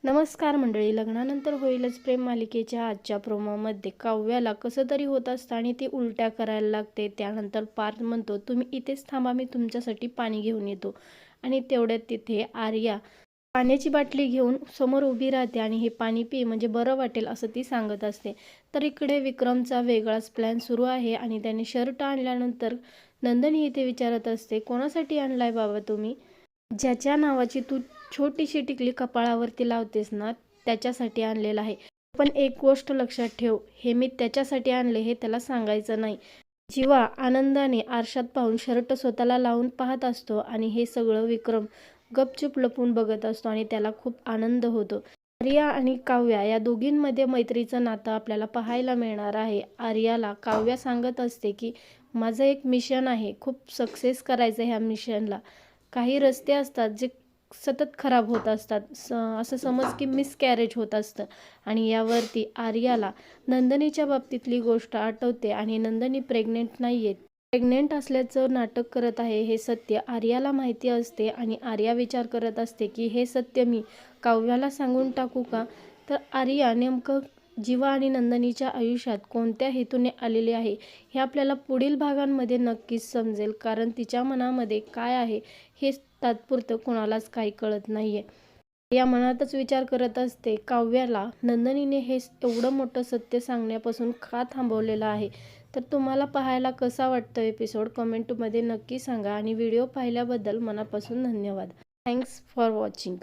नमस्कार मंडळी. लग्नानंतर होईलच प्रेम मालिकेच्या आजच्या प्रोमोमध्ये काव्याला कसं तरी होत असतं आणि ती उलट्या करायला लागते. त्यानंतर पार्थ म्हणतो, तुम्ही इथेच थांबा, मी तुमच्यासाठी पाणी घेऊन येतो. आणि तेवढ्यात तिथे आर्या पाण्याची बाटली घेऊन समोर उभी राहते आणि हे पाणी पी म्हणजे बरं वाटेल असं ती सांगत असते. तर इकडे विक्रमचा वेगळाच प्लॅन सुरू आहे आणि त्याने शर्ट आणल्यानंतर नंदिनी इथे विचारत असते, कोणासाठी आणलाय बाबा तुम्ही? ज्याच्या नावाची तू छोटीशी टिकली कपाळावरती लावतेस ना, त्याच्यासाठी आणलेलं आहे. पण एक गोष्ट लक्षात ठेव, हे मी त्याच्यासाठी आणले हे त्याला सांगायचं नाही. जीवा आनंदाने आरशात पाहून शर्ट स्वतःला लावून पाहत असतो आणि हे सगळं विक्रम गपचूप लपून बघत असतो आणि त्याला खूप आनंद होतो. आर्या आणि काव्या या दोघींमध्ये मैत्रीचं नातं आपल्याला पाहायला मिळणार आहे. आर्याला काव्या सांगत असते की माझं एक मिशन आहे, खूप सक्सेस करायचं ह्या मिशनला. काही रस्ते असतात जे सतत खराब होत असतात, असं समज की मिसकॅरेज होत असतं. आणि यावरती आर्याला नंदिनीच्या बाबतीतली गोष्ट आठवते आणि नंदिनी प्रेग्नेंट नाही आहे, प्रेग्नेंट असल्याचं नाटक करत आहे हे सत्य आर्याला माहिती असते. आणि आर्या विचार करत असते की हे सत्य मी काव्याला सांगून टाकू का? तर आर्या नेमकं जीवा आणि नंदिनीच्या आयुष्यात कोणत्या हेतूने आलेली आहे हे आपल्याला पुढील भागांमध्ये नक्कीच समजेल, कारण तिच्या मनामध्ये काय आहे हे तात्पुरतं कोणालाच काही कळत नाहीये. या मनातच विचार करत असते, काव्याला नंदिनीने हे एवढं मोठं सत्य सांगण्यापासून का थांबवलेलं आहे. तर तुम्हाला पाहायला कसा वाटतो एपिसोड कमेंटमध्ये नक्की सांगा आणि व्हिडिओ पाहिल्याबद्दल मनापासून धन्यवाद. Thanks for watching.